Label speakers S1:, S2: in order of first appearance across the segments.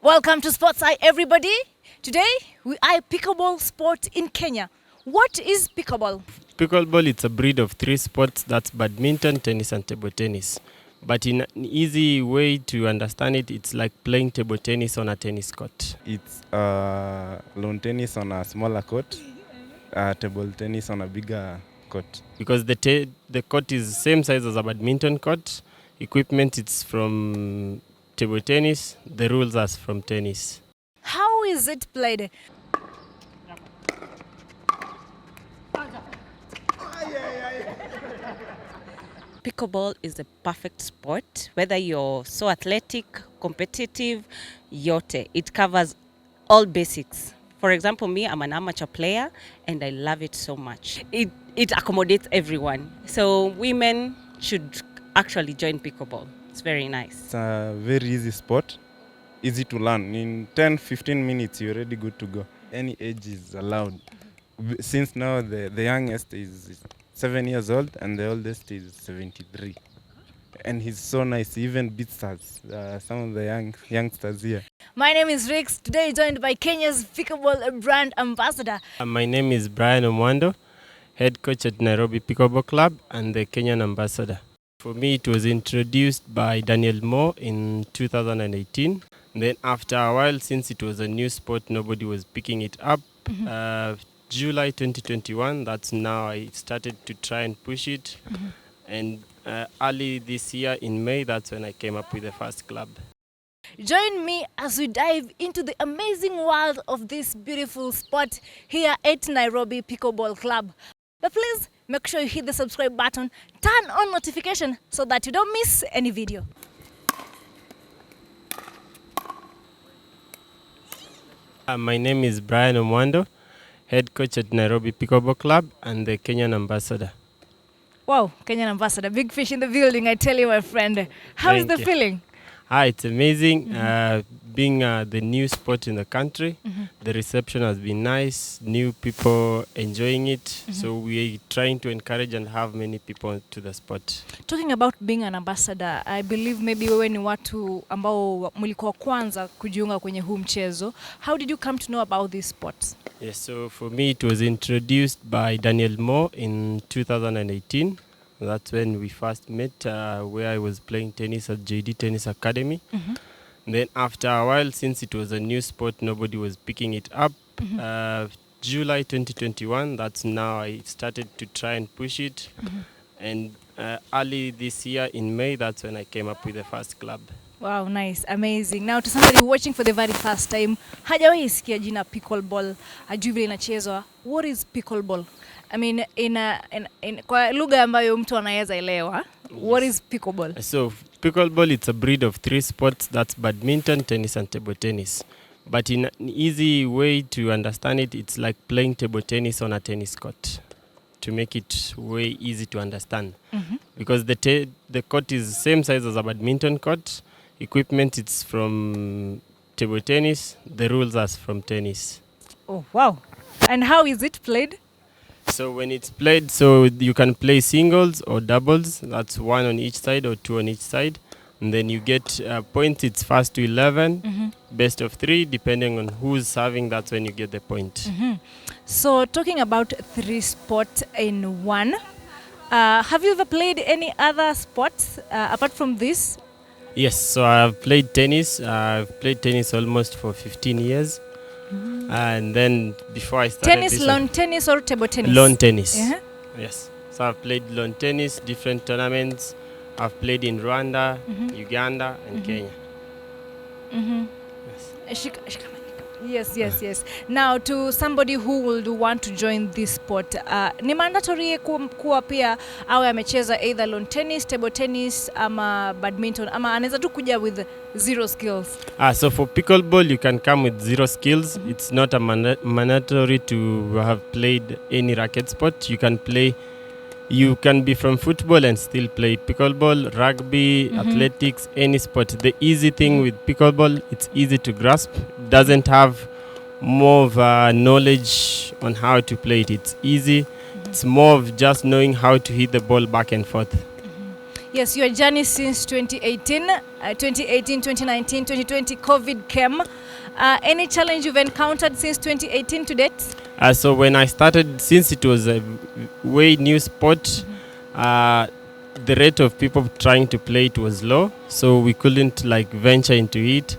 S1: Welcome to Sports Eye, everybody. Today we are pickleball sport in Kenya. What is pickleball?
S2: Pickleball, it's a breed of three sports. That's badminton, tennis, and table tennis. But in an easy way to understand it, it's like playing table tennis on a tennis court.
S3: It's lawn tennis on a smaller court, table tennis on a bigger court.
S2: Because the court is the same size as a badminton court. Equipment, it's from table tennis. The rules are from tennis.
S1: How is it played?
S4: Pickleball is the perfect sport, whether you're so athletic, competitive, yote. It covers all basics. For example, me, I'm an amateur player and I love it so much. It accommodates everyone. So women should actually join pickleball. It's very nice.
S3: It's a very easy sport, easy to learn. In 10-15 minutes, you're already good to go. Any age is allowed. Since now the youngest is 7 years old and the oldest is 73. And he's so nice, he even beats us, some of the youngsters here.
S1: My name is Rix, today joined by Kenya's pickleball brand ambassador.
S2: My name is Brian Omwando, head coach at Nairobi Pickleball Club and the Kenyan ambassador. For me, it was introduced by Daniel Moore in 2018. Then after a while, since it was a new sport, nobody was picking it up. July 2021, that's now I started to try and push it. And early this year in May, that's when I came up with the first club.
S1: Join me as we dive into the amazing world of this beautiful sport here at Nairobi Pickleball Club. But please make sure you hit the subscribe button, turn on notification so that you don't miss any video.
S2: My name is Brian Omwando, head coach at Nairobi Pickleball Club and the Kenyan ambassador.
S1: Wow, Kenyan ambassador, big fish in the building, I tell you, my friend. How is the feeling?
S2: It's amazing. Being the new sport in the country, the reception has been nice, new people enjoying it. So we're trying to encourage and have many people to the sport.
S1: Talking about being an ambassador, I believe maybe wewe ni watu ambao mlikuwa kwanza kujiunga kwenye huu mchezo. How did you come to know about this sport?
S2: Yes, so for me it was introduced by Daniel Moore in 2018. That's when we first met, where I was playing tennis at JD Tennis Academy. Then after a while, since it was a new sport, nobody was picking it up. July 2021, that's now I started to try and push it. And early this year in May, that's when I came up with the first club.
S1: Wow, nice, amazing. Now to somebody watching for the very first time, hajawahi sikia jina pickleball, hajui vile inachezwa. What is pickleball? I mean, kwa lugha ambayo mtu anaweza elewa, what is pickleball?
S2: So pickleball, it's a breed of three sports. That's badminton, tennis, and table tennis. But in an easy way to understand it, it's like playing table tennis on a tennis court. To make it way easy to understand, because the court is the same size as a badminton court. Equipment, it's from table tennis. The rules are from tennis.
S1: Oh, wow. And how is it played?
S2: So when it's played, so you can play singles or doubles. That's one on each side or two on each side. And then you get points. It's first to 11, best of 3, depending on who's serving. That's when you get the point.
S1: So talking about 3 sports in one, have you ever played any other sports apart from this?
S2: Yes, so I've played tennis. I've played tennis almost for 15 years. And then before I started
S1: tennis, lawn tennis or table tennis?
S2: Lawn tennis. Yes. So I've played lawn tennis, different tournaments. I've played in Rwanda, Uganda, and Kenya.
S1: Yes. Now, to somebody who would want to join this sport, ni mandatory kuwa pia awe amecheza either lawn tennis, table tennis, ama badminton, ama anaweza tu kuja with 0 skills?
S2: So for pickleball, you can come with 0 skills. It's not a mandatory to have played any racket sport. You can be from football and still play pickleball, rugby, athletics, any sport. The easy thing with pickleball, it's easy to grasp. It doesn't have more of knowledge on how to play it. It's easy. It's more of just knowing how to hit the ball back and forth.
S1: Yes, your journey since 2018, 2018, 2019, 2020, COVID came. Any challenge you've encountered since 2018 to date?
S2: So when I started, since it was a way new sport, the rate of people trying to play it was low, so we couldn't like venture into it.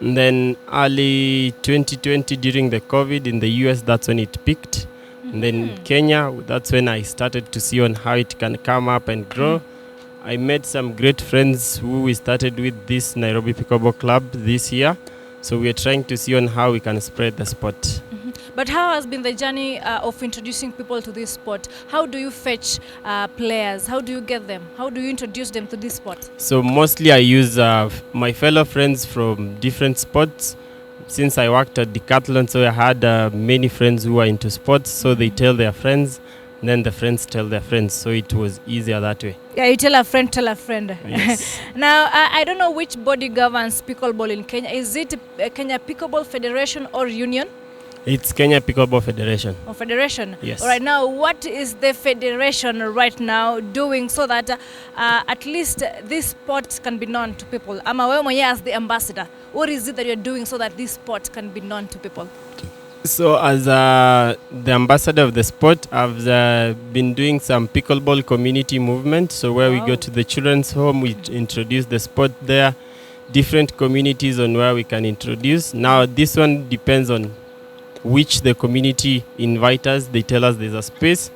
S2: And then early 2020 during the COVID in the US, that's when it peaked. And then Kenya, that's when I started to see on how it can come up and grow. I met some great friends who we started with this Nairobi Pickleball Club this year. So we are trying to see on how we can spread the sport.
S1: But how has been the journey of introducing people to this sport? How do you fetch players? How do you get them? How do you introduce them to this sport?
S2: So mostly I use my fellow friends from different sports. Since I worked at Decathlon, so I had many friends who are into sports. So they tell their friends, then the friends tell their friends. So it was easier that way.
S1: Yeah, you tell a friend, tell a friend.
S2: Yes.
S1: Now, I don't know which body governs pickleball in Kenya. Is it Kenya Pickleball Federation or Union?
S2: It's Kenya Pickleball Federation.
S1: Or federation?
S2: Yes.
S1: All right, now what is the federation right now doing so that at least this sport can be known to people? Ama wewe mwenyewe as the ambassador, what is it that you're doing so that this sport can be known to people?
S2: So as the ambassador of the sport, I've been doing some pickleball community movement. So where we go to the children's home, we introduce the sport there, different communities on where we can introduce. Now this one depends on which the community invite us. They tell us there's a space.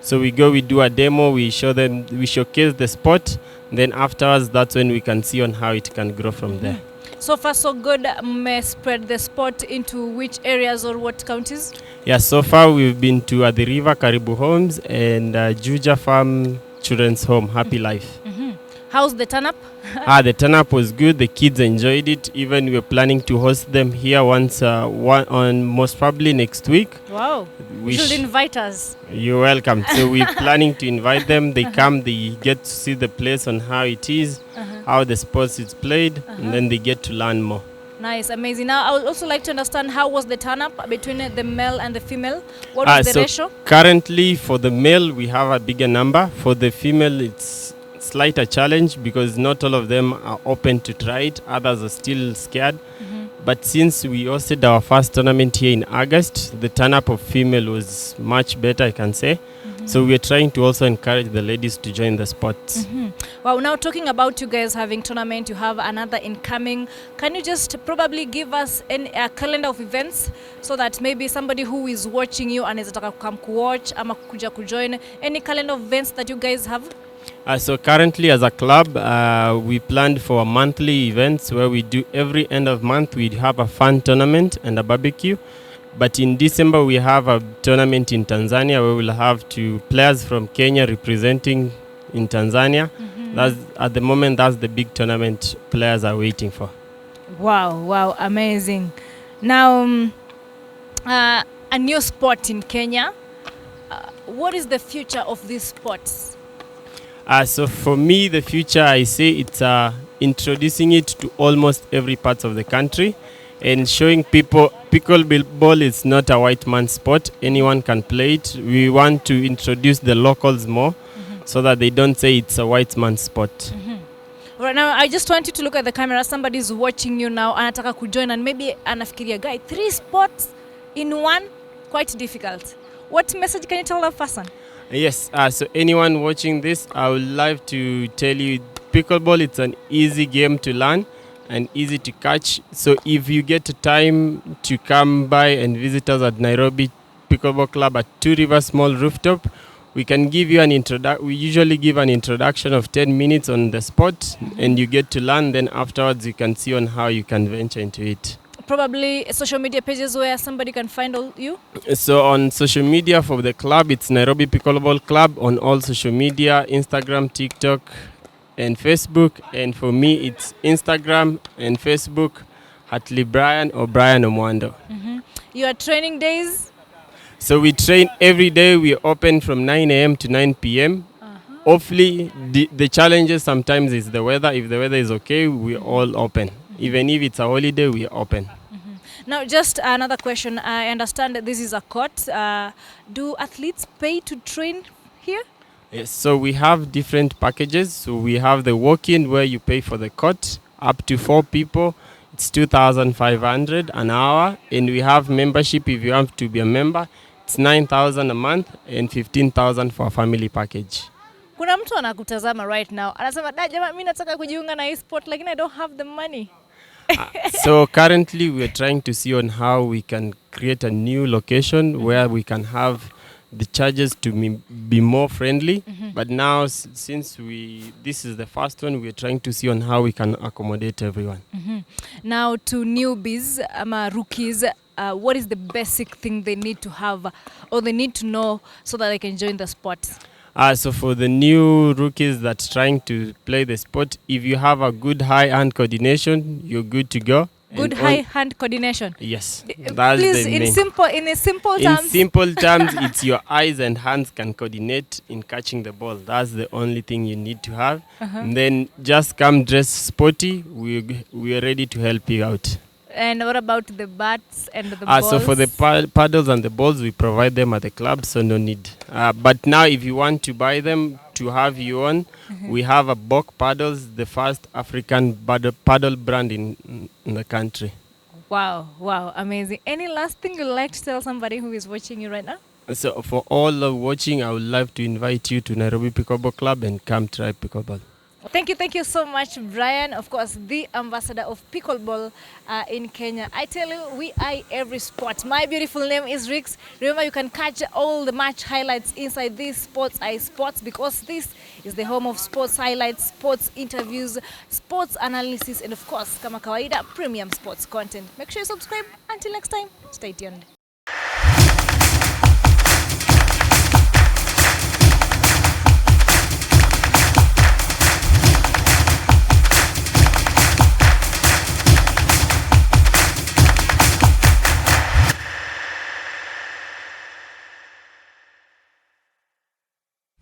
S2: So we go, we do a demo, we show them, we showcase the sport. Then afterwards, that's when we can see on how it can grow from there.
S1: So far, so good. May spread the sport into which areas or what counties?
S2: Yeah, so far we've been to the River Karibu Homes and Juja Farm Children's Home, Happy Life.
S1: How's the turn up?
S2: The turn-up was good. The kids enjoyed it. Even we are planning to host them here once, on most probably next week.
S1: Wow.
S2: We
S1: You should invite us.
S2: You're welcome. So we're planning to invite them. They come, they get to see the place on how it is, how the sports is played, and then they get to learn more.
S1: Nice, amazing. Now, I would also like to understand how was the turn up between the male and the female? What was the
S2: so
S1: ratio?
S2: currently, for the male, we have a bigger number. For the female, it's slighter challenge because not all of them are open to try it. Others are still scared. But since we hosted our first tournament here in August, the turn-up of female was much better, I can say. So we are trying to also encourage the ladies to join the sport.
S1: Wow, now talking about you guys having tournament, you have another incoming. Can you just probably give us a calendar of events so that maybe somebody who is watching you and is to come watch ama kuja kujoin, any calendar of events that you guys have?
S2: So currently as a club, we planned for monthly events where we do every end of month, we have a fun tournament and a barbecue. But in December, we have a tournament in Tanzania where we'll have two players from Kenya representing in Tanzania. That's, at the moment, that's the big tournament players are waiting for.
S1: Wow, amazing. Now, a new sport in Kenya. What is the future of these sports?
S2: So for me, the future, I say it's introducing it to almost every part of the country and showing people pickleball is not a white man sport. Anyone can play it. We want to introduce the locals more so that they don't say it's a white man sport.
S1: Right now, I just want you to look at the camera. Somebody's watching you now, anataka kujoin and maybe anafikiria, guy, 3 sports in one, quite difficult. What message can you tell that person?
S2: Yes, so anyone watching this, I would like to tell you, pickleball, it's an easy game to learn and easy to catch. So if you get time to come by and visit us at Nairobi Pickleball Club at Two Rivers Mall Rooftop, we can give you an introduction. We usually give an introduction of 10 minutes on the sport and you get to learn. Then afterwards, you can see on how you can venture into it.
S1: Probably social media pages where somebody can find all you?
S2: So on social media for the club, it's Nairobi Pickleball Club on all social media, Instagram, TikTok, and Facebook. And for me, it's Instagram and Facebook, Hatley Brian or Brian Omwando.
S1: Your training days?
S2: So we train every day. We open from 9 a.m. to 9 p.m. Hopefully, the challenges sometimes is the weather. If the weather is okay, we all open. Even if it's a holiday, we are open.
S1: Now, just another question. I understand that this is a court. Do athletes pay to train here?
S2: Yes, so we have different packages. So we have the walk-in where you pay for the court up to 4 people. It's 2,500 an hour, and we have membership if you have to be a member. It's 9,000 a month and 15,000 for a family package.
S1: Kuna mtu anakutazama right now anasema da jamaa mimi nataka kujiunga na hii sport lakini I don't have the money.
S2: So currently we are trying to see on how we can create a new location where we can have the charges to be more friendly. But now since this is the first one, we are trying to see on how we can accommodate everyone.
S1: Now to newbies, rookies, what is the basic thing they need to have or they need to know so that they can join the sport?
S2: So for the new rookies that's trying to play the sport, if you have a good high-hand coordination, you're good to go.
S1: Good hand coordination.
S2: Yes, that's
S1: Please,
S2: the main.
S1: in simple terms.
S2: In simple terms, it's your eyes and hands can coordinate in catching the ball. That's the only thing you need to have. And then just come dress sporty. We are ready to help you out.
S1: And what about the bats and the balls?
S2: So for the paddles and the balls, we provide them at the club, so no need. But now if you want to buy them to have you on, we have a Bok paddles, the first African paddle brand in the country.
S1: Wow, amazing. Any last thing you'd like to tell somebody who is watching you right now?
S2: So for all watching, I would love to invite you to Nairobi Pickleball Club and come try pickleball.
S1: Thank you so much, Brian. Of course, the ambassador of pickleball in Kenya. I tell you, we eye every sport. My beautiful name is Rix. Remember, you can catch all the match highlights inside this Sports Eye Sports because this is the home of sports highlights, sports interviews, sports analysis, and of course, kama kawaida, premium sports content. Make sure you subscribe. Until next time, stay tuned.